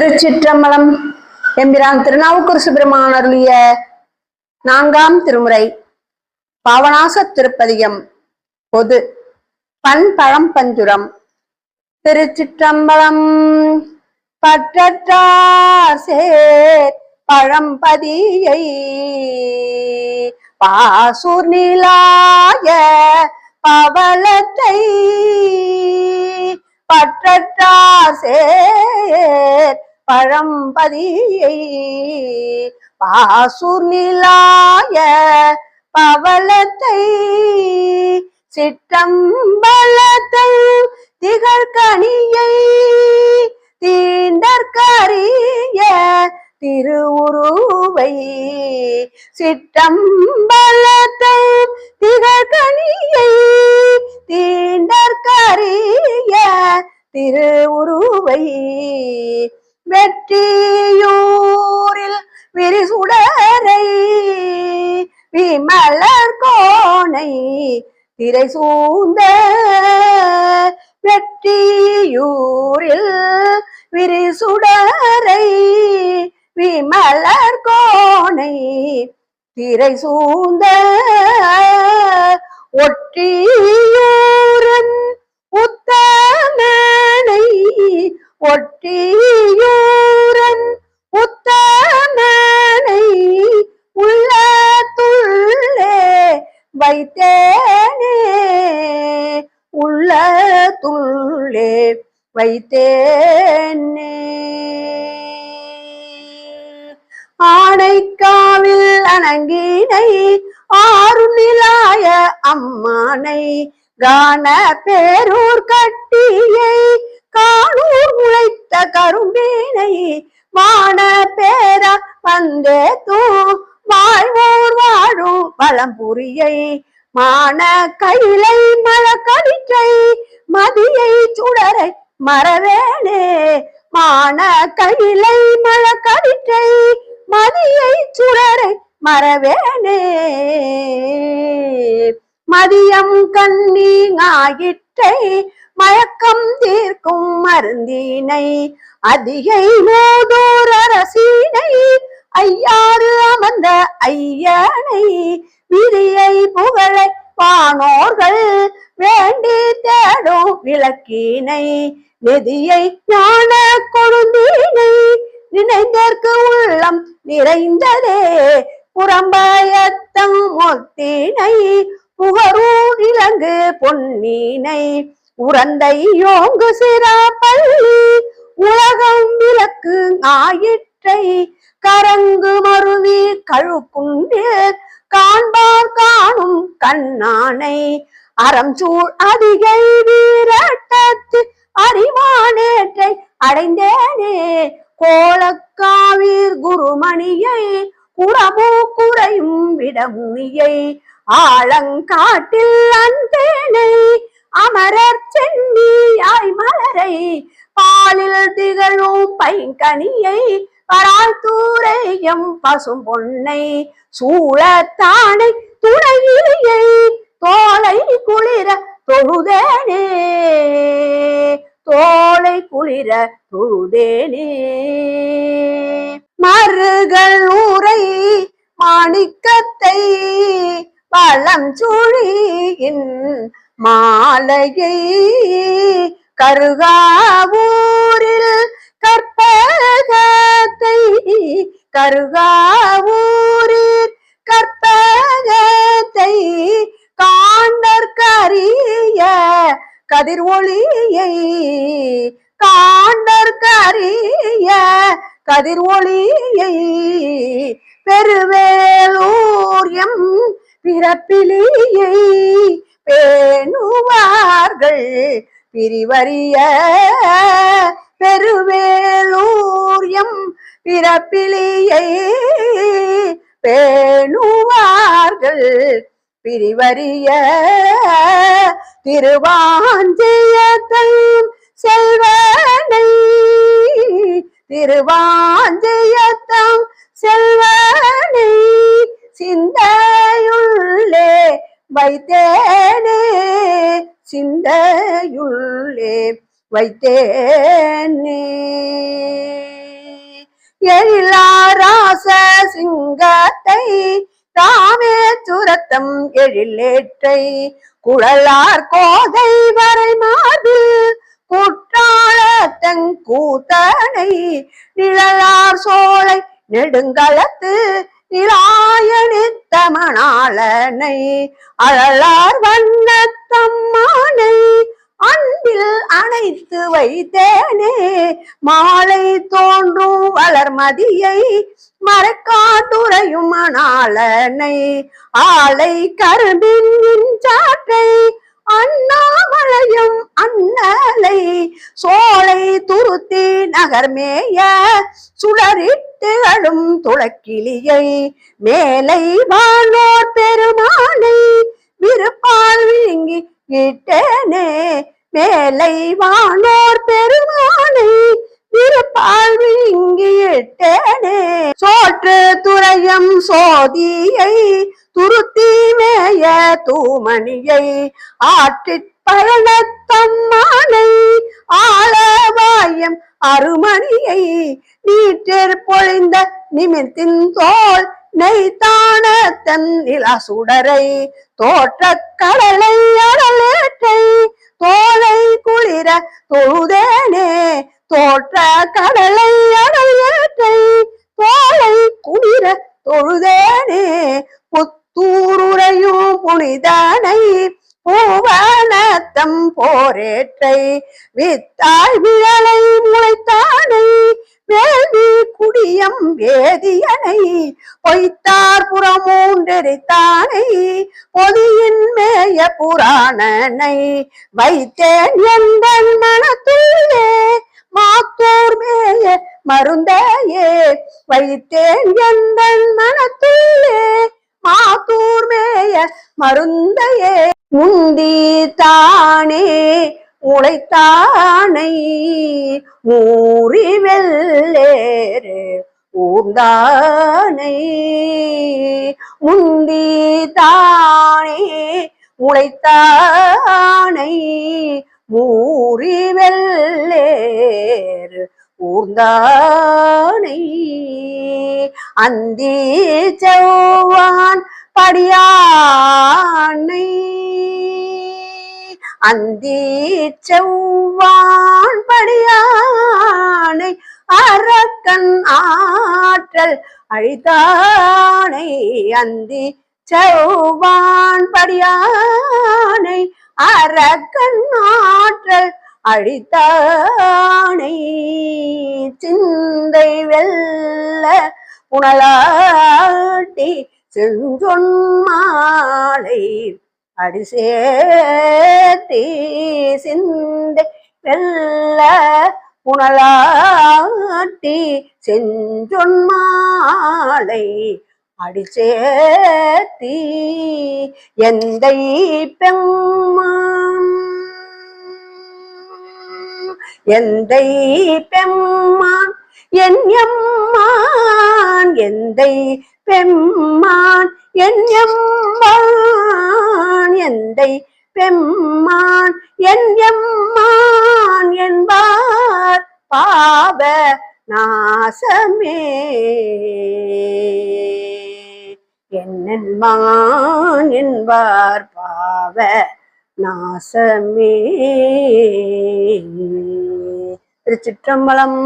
திருச்சிற்றம்பலம். எம்பிரான் திருநாவுக்கரசு பெருமான் அருளிய 4ஆம் திருமுறை பாவனாச திருப்பதிகம். பொது பண் பழம்பஞ்சுரம். திருச்சிற்றம்பலம். பற்றற்றார் சேர் பழம்பதியை பாசூர் நீலாய பவளத்தை பற்றற்றார் சேர் பழம்பதியை பாசூர் நீலாய பவளத்தை சிற்றம்பலத்தை திகழ்கனியை தீண்டற்கரிய திருவுருவை சிற்றம்பலத்தை திகழ்கனியை தீண்டற்கரிய திருவுருவை வெற்றியூரில் விரிசுடரை விமலர் கோணை திரை சூழ்ந்த வெற்றியூரில் விரிசுடரை விமலர் கோணை திரை சூழ்ந்த ஒற்றியூரன் உத்தமனை ஒற்றியூரன் உத்தமனை உள்ளத்துள்ளே வைத்தேனே உள்ளத்துள்ளே வைத்தேனே. ஆனைக்காவில் அணங்கினை ஆருணிலாய அம்மானை காண பேரூர் கட்டியை காணூர் முளைத்த கரும்பினை வான பேரா வந்தே தூ வாழ்வோர் வாழும் வளம்புரியை மான கையிலை மழக்கடிற்றை மதியை சுடரை மறவேனே மான கையிலை மழக்கடிற்றை மதியை சுடரை மறவேனே. மதியம் கண்ணி ஞாயிற்றை மயக்கம் தீர்க்கும் மருந்தினை அதிகை மோதூர் அரசினை ஐயாறு அமர்ந்த ஐயனை விதியை புகழை வானோர்கள் வேண்டி தேடும் விளக்கினை நிதியை ஞான கொழுந்தினை நினைந்தற்கு உள்ளம் நிறைந்ததே புறம்பயத்தம் மொத்தினை புகரூர் இலங்கு பொன்னினை உரந்தை யோங்கு சிறப்பள்ளி உலகம் விளக்கு ஆயிற்றை கரங்கு மருவி கழுக்குண்டில் காண்பார் காணும் கண்ணானை அறம்சூழ் அதிகை வீரட்டத்து அறிவானேற்றை அடைந்தேனே கோலக்காவீர் குருமணியை குடமோ குறையும் விடமுனியை ஆழங்காட்டில் அந்தேனை அமரர் சென்னியாய் மலரை பாலில் திகழும் பைங்கனியை பரால் தூரையம் பசும் பொன்னை சூழத்தானை துணையிலையை தோலை குளிர தொழுதேனே தோலை குளிர தொழுதேனே. மருகள் ஊரை மாணிக்கத்தை பழம் சுழியின் மாலையை கருகாவூரில் கற்பகத்தை கருகாவூரில் கற்பகத்தை காண்டற்கரிய கதிர் ஒளியை காண்டற்கரிய கதிர் ஒளியை பெருவேலூர் எம் பிறப்பிலியை பேணுவார்கள் பிரிவறிய பெருவேலூர் எம் பிறப்பிலியை பேணுவார்கள் பிரிவறிய திருவாஞ்சயத்தையும் செல்வனை திருவாஞ்சயத்தம் செல்வனை சிந்தையுள்ளே வைத்தேனே சிந்தையுள்ளே வைத்தேனே. எழிலாராச சிங்கத்தை ராமேச்சுரத்தம் எழிலேற்றை குழலார் கோதை வரை மார்பில் குற்றாலத்தங் கூத்தனை நிழலார் சோலை நெடுங்களத்து நிலாயணித்தமணாளனை அழலார் வண்ணத்தம்மானை அன்பில் அணைத்து வைத்தேனே மாலை தோன்றும் வளர்மதியை மறைக்காட்டுரையும் மணாளனை ஆலை கரும்பின் சாற்றை அண்ணாமலையும் அண்ணலை சோலை துருத்தி நகர்மேய சுடரிட்டுகளும் துளக்கிளியை மேலை வானோர் பெருமானை விருப்பால் விழுங்கி இட்டேனே மேலை வானோர் பெருமானை விருப்பால் விழுங்கி இட்டேனே சோற்று துறையம் சோதியை துருத்தி மேய தூமணியை ஆற்றிற் பழனத்தம்மானை ஆளவாயம் அருமணியை நீற்றிற் பொழிந்த நிமித்தின் தோல் நெய்தானத்தன் நிலா சுடரை தோற்ற கடலை அடலேற்றை தோலை குளிர தொழுதேனே தோற்ற கடலை அடலேற்றை தோலை குளிர தொழுதேனே புத்தூருரையும் புனிதனை பூவனத்தம் போரேற்றை வித்தாய் விழலை முளைத்தானை வேள்வி குடியம் வேதியனை பொய்த்தார் புறமூன்றெரித்தானை பொதியின் மேய புராணனை வைத்தேன் எந்த மனத்துள்ளே மாத்தூர் மேய மருந்தையே வைத்தேன் எந்த மனத்துள்ளே மாத்தூர் மேய மருந்தையே முந்தி தானே உழைத்தானை மூறி வெள்ளேறு ஊர்ந்தானை முந்தி தானே உழைத்தானை மூறி வெள்ளேறு ஊர்ந்தானை அந்தி செவ்வான் படியானை அந்தி செவ்வான் படியானை அரக்கன் ஆற்றல் அழித்தானை அந்தி செவ்வான் படியானை அரக்கன் ஆற்றல் அழித்தானை சிந்தை வெல்ல புனலாட்டி செஞ்சொன் மாலை அடிசேத்தி சிந்தை வெல்ல புனலாட்டி செஞ்சொன் மாலை அடிசேத்தி எந்தை பெம்மான் எந்தை பெம்மான் என் எம்மான் எந்தை பெம்மான் என் எம்மான் எந்தை பெம்மான் என் எம்மான் என்பார் பாவ நாசமே என்னென்பான் என்பார் பாவ நாசமே. திருச்சிற்றம்பலம்.